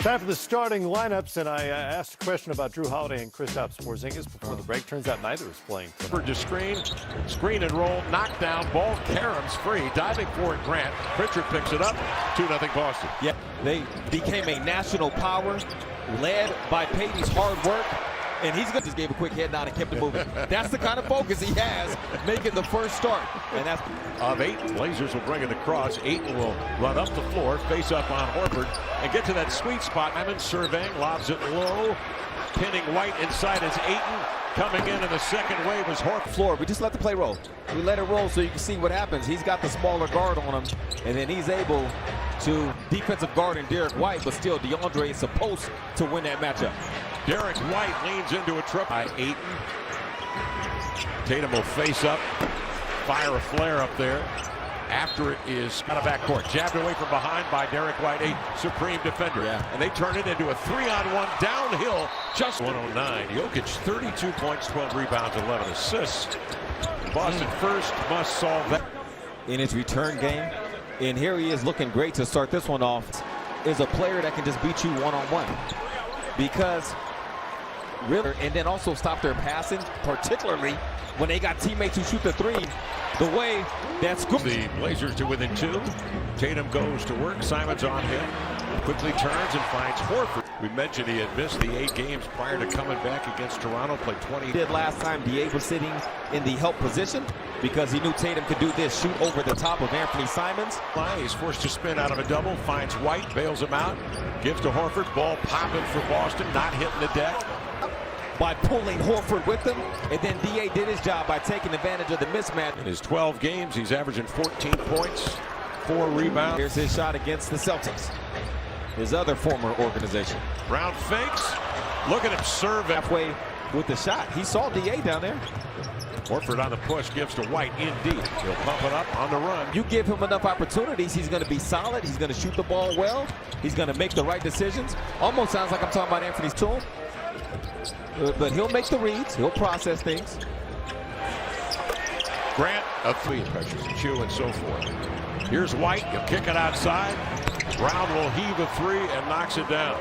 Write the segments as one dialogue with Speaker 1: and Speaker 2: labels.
Speaker 1: Time for the starting lineups, and I asked a question about Drew Holiday and Kristaps Porzingis before the break. Turns out neither is playing tonight.
Speaker 2: To screen and roll, knockdown, ball, Karam's free, diving for it, Grant. Pritchard picks it up, 2-0 Boston.
Speaker 3: Yeah, they became a national power, led by Payton's hard work, and he's going to just gave a quick head nod and kept it moving. That's the kind of focus he has, making the first start. And that's
Speaker 2: of Ayton. Blazers will bring it across. Ayton will run up the floor, face up on Horford, and get to that sweet spot. Evan surveying, lobs it low, pinning White inside as Ayton. Coming in the second wave was Horford.
Speaker 3: Floor. We just let the play roll. We let it roll so you can see what happens. He's got the smaller guard on him, and then he's able to defensive guard in Derek White, but still DeAndre is supposed to win that matchup.
Speaker 2: Derek White leans into a trip by Ayton. Tatum will face up, fire a flare up there. After it is out of backcourt, jabbed away from behind by Derek White, a supreme defender.
Speaker 3: Yeah.
Speaker 2: And they turn it into a 3-on-1 downhill, just 109. Jokic, 32 points, 12 rebounds, 11 assists. Boston first must solve that.
Speaker 3: In his return game, and here he is looking great to start this one off, is a player that can just beat you one-on-one. Because really, and then also stop their passing, particularly when they got teammates who shoot the three. The way that's good.
Speaker 2: The Blazers to within 2. Tatum goes to work. Simon's on him. Quickly turns and finds Horford. We mentioned he had missed the 8 games prior to coming back against Toronto. Played 20.
Speaker 3: Did last time DA was sitting in the help position because he knew Tatum could do this, shoot over the top of Anthony Simons.
Speaker 2: He's forced to spin out of a double. Finds White, bails him out. Gives to Horford. Ball popping for Boston. Not hitting the deck.
Speaker 3: By pulling Horford with him, and then DA did his job by taking advantage of the mismatch.
Speaker 2: In his 12 games, he's averaging 14 points, 4 rebounds.
Speaker 3: Here's his shot against the Celtics, his other former organization.
Speaker 2: Brown fakes. Look at him serve
Speaker 3: Halfway with the shot. He saw DA down there.
Speaker 2: Horford on the push, gives to White in deep. He'll pump it up on the run.
Speaker 3: You give him enough opportunities, he's going to be solid. He's going to shoot the ball well. He's going to make the right decisions. Almost sounds like I'm talking about Anthony's tool. But he'll make the reads. He'll process things.
Speaker 2: Grant, a 3 pressures, Chew, and so forth. Here's White. He'll kick it outside. Brown will heave a 3 and knocks it down.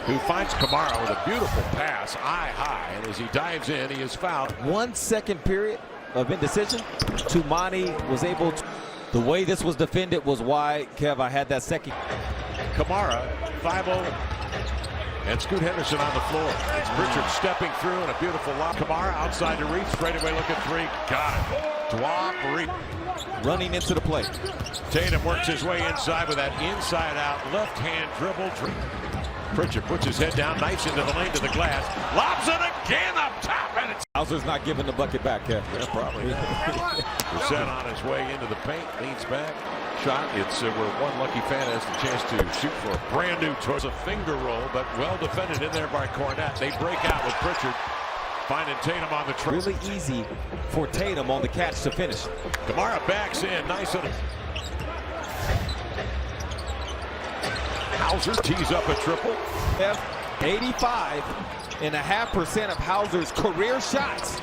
Speaker 2: Who finds Kamara with a beautiful pass, eye high. And as he dives in, he is fouled.
Speaker 3: 1 second period of indecision. Tumani was able to. The way this was defended was why, Kev, I had that second.
Speaker 2: Kamara, 5-0. And Scoot Henderson on the floor. It's Pritchard stepping through and a beautiful lob. Kamara outside to reach, straight away look at 3. Got it. Dwop,
Speaker 3: running into the play.
Speaker 2: Tatum works his way inside with that inside out left hand dribble. Pritchard puts his head down, knifes into the lane to the glass. Lobs it again up top. And it's
Speaker 3: Hauser's not giving the bucket back, Kev.
Speaker 2: Yeah, probably. Brissett on his way into the paint, leans back. Shot. It's where one lucky fan has the chance to shoot for a brand new towards a finger roll, but well defended in there by Cornette. They break out with Pritchard, finding Tatum on the track.
Speaker 3: Really easy for Tatum on the catch to finish.
Speaker 2: Kamara backs in, nice on it. Hauser tees up a triple.
Speaker 3: 85.5% of Hauser's career shots.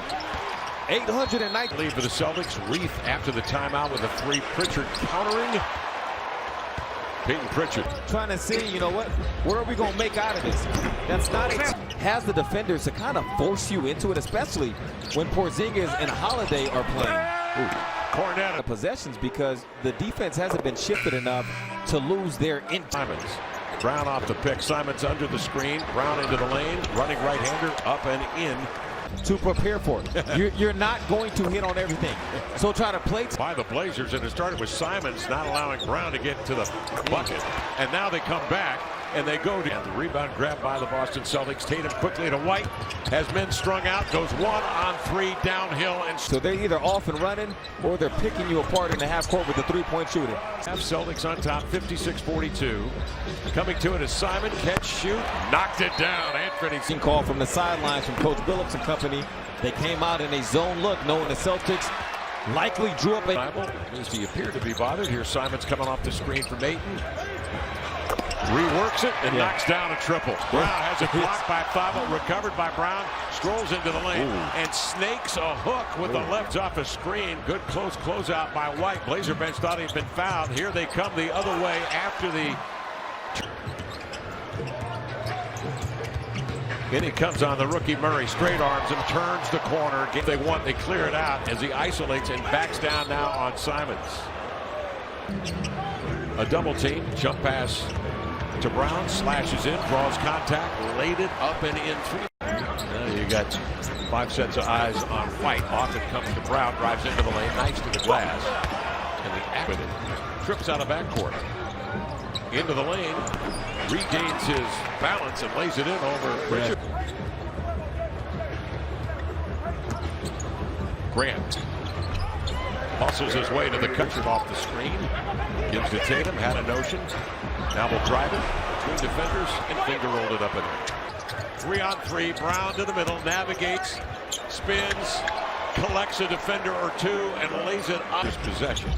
Speaker 3: 819.
Speaker 2: Lead for the Celtics. Reef after the timeout with a 3. Pritchard countering. Peyton Pritchard.
Speaker 3: Trying to see, you know what, where are we going to make out of this? That's not it. Has the defenders to kind of force you into it, especially when Porzingis and Holiday are playing.
Speaker 2: Cornette.
Speaker 3: Possessions because the defense hasn't been shifted enough to lose their
Speaker 2: Simons. Brown off the pick. Simons under the screen. Brown into the lane. Running right-hander up and in.
Speaker 3: To prepare for it. You're not going to hit on everything. So try to play
Speaker 2: by the Blazers, and it started with Simons not allowing Brown to get to the bucket. And now they come back and they go to the rebound grab by the Boston Celtics. Tatum quickly to White. Has men strung out, goes 1-on-3 downhill. And
Speaker 3: so they're either off and running or they're picking you apart in the half court with the 3-point shooting.
Speaker 2: Celtics on top, 56-42. Coming to it is Simon, catch, shoot, knocked it down. Anthony.
Speaker 3: Call from the sidelines from Coach Billups and company. They came out in a zone look, knowing the Celtics likely drew up a.
Speaker 2: At least he appeared to be bothered. Here Simon's coming off the screen from Ayton. Reworks it and knocks down a triple. Brown has it blocked by Favo, recovered by Brown, scrolls into the lane and snakes a hook with the left off a screen. Good close closeout by White. Blazer bench thought he'd been fouled. Here they come the other way after the In he comes on the rookie Murray, straight arms and turns the corner. If they want, they clear it out as he isolates and backs down now on Simons. A double team, jump pass to Brown, slashes in, draws contact, laid it up and in three. You got 5 sets of eyes on White. Off it comes to Brown, drives into the lane, nice to the glass. And the accident trips out of backcourt. Into the lane, regains his balance and lays it in over Richard. Grant muscles his way to the country off the screen. Gives to Tatum, had a notion. Now will drive it between defenders and finger rolled it up in there. 3-on-3, Brown to the middle, navigates, spins, collects a defender or two, and lays it up his possession.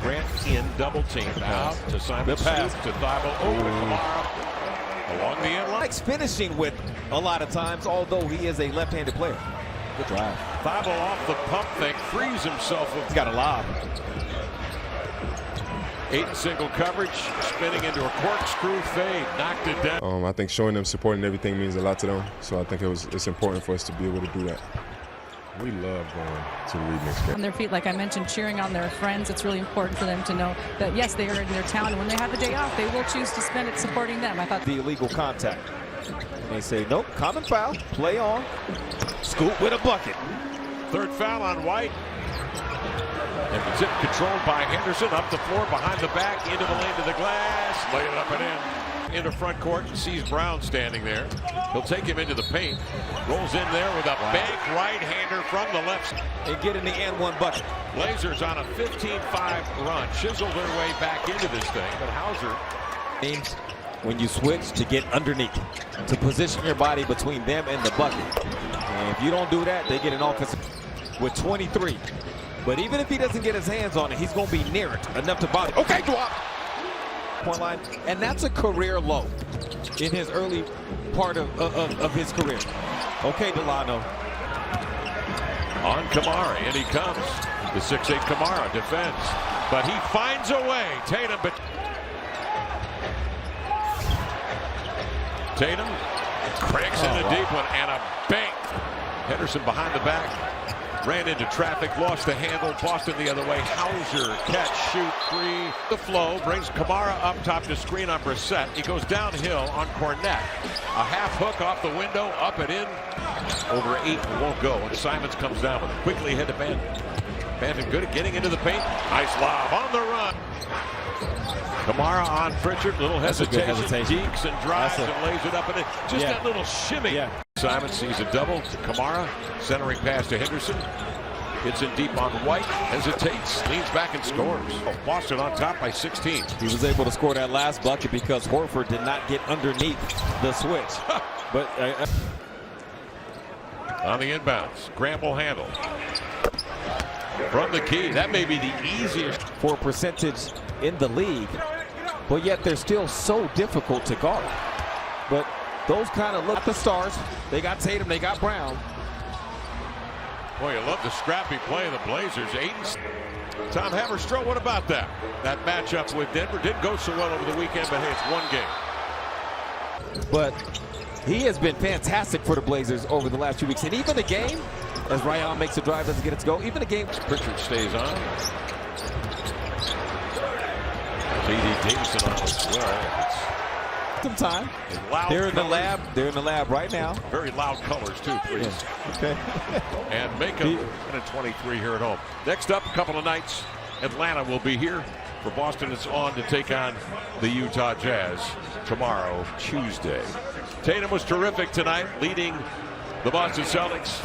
Speaker 2: Grant in, double team, out to Simon, pass to Thibault, over to Kamara, along the end line.
Speaker 3: Likes finishing with a lot of times, although he is a left-handed player. Good drive.
Speaker 2: Thibault off the pump fake, frees himself.
Speaker 3: He's got a lob.
Speaker 2: 8 single coverage, spinning into a corkscrew fade, knocked it down.
Speaker 4: I think showing them support and everything means a lot to them. So I think it's important for us to be able to do that. We love going to the league next game.
Speaker 5: On their feet, like I mentioned, cheering on their friends. It's really important for them to know that, yes, they are in their town, and when they have a day off, they will choose to spend it supporting them. I thought
Speaker 3: the illegal contact. They say, nope, common foul, play on, scoop with a bucket.
Speaker 2: 3rd foul on White. And the tip controlled by Henderson, up the floor, behind the back, into the lane to the glass, lay it up and in. Into front court, sees Brown standing there. He'll take him into the paint, rolls in there with a bank right-hander from the left.
Speaker 3: And get in the and one bucket.
Speaker 2: Blazers on a 15-5 run, chisel their way back into this thing, but Hauser.
Speaker 3: When you switch to get underneath, to position your body between them and the bucket. And if you don't do that, they get an offensive with 23. But even if he doesn't get his hands on it, he's going to be near it enough to bother. Okay, drop. Point line, and that's a career low in his early part of his career. Okay, Delano.
Speaker 2: On Kamara, and he comes. The 6'8 Kamara defends, but he finds a way. Tatum, but Tatum cranks in a deep one and a bank. Henderson behind the back. Ran into traffic, lost the handle, Boston the other way. Hauser, catch, shoot, 3. The flow brings Kamara up top to screen on Brissett. He goes downhill on Cornette. A half hook off the window, up and in. Over 8, won't go. And Simons comes down with it. Quickly ahead to Bandon. Bandon good at getting into the paint. Nice lob on the run. Kamara on Pritchard, little hesitation. Deeks and drives and lays it up and in. Just that little shimmy. Yeah. Simon sees a double to Kamara, centering pass to Henderson. Hits in deep on White, hesitates, leans back and scores. Boston on top by 16.
Speaker 3: He was able to score that last bucket because Horford did not get underneath the switch. But
Speaker 2: on the inbounds, Grant will handle. From the key, that may be the easiest.
Speaker 3: For percentage in the league, but yet they're still so difficult to guard. But those kind of look at the stars. They got Tatum, they got Brown.
Speaker 2: Boy, you love the scrappy play of the Blazers. Tom Haberstroh, what about that? That matchup with Denver didn't go so well over the weekend, but hey, it's one game.
Speaker 3: But he has been fantastic for the Blazers over the last 2 weeks. And even the game, as Ryan makes a drive, doesn't get it to go, even the game.
Speaker 2: Pritchard stays on. J.D. Davison on as well.
Speaker 3: Some time. They're in the lab. They're in the lab right now.
Speaker 2: Very loud colors too, please.
Speaker 3: Yeah. Okay.
Speaker 2: And make them 23 here at home. Next up, a couple of nights, Atlanta will be here. For Boston, it's on to take on the Utah Jazz tomorrow, Tuesday. Tatum was terrific tonight, leading the Boston Celtics.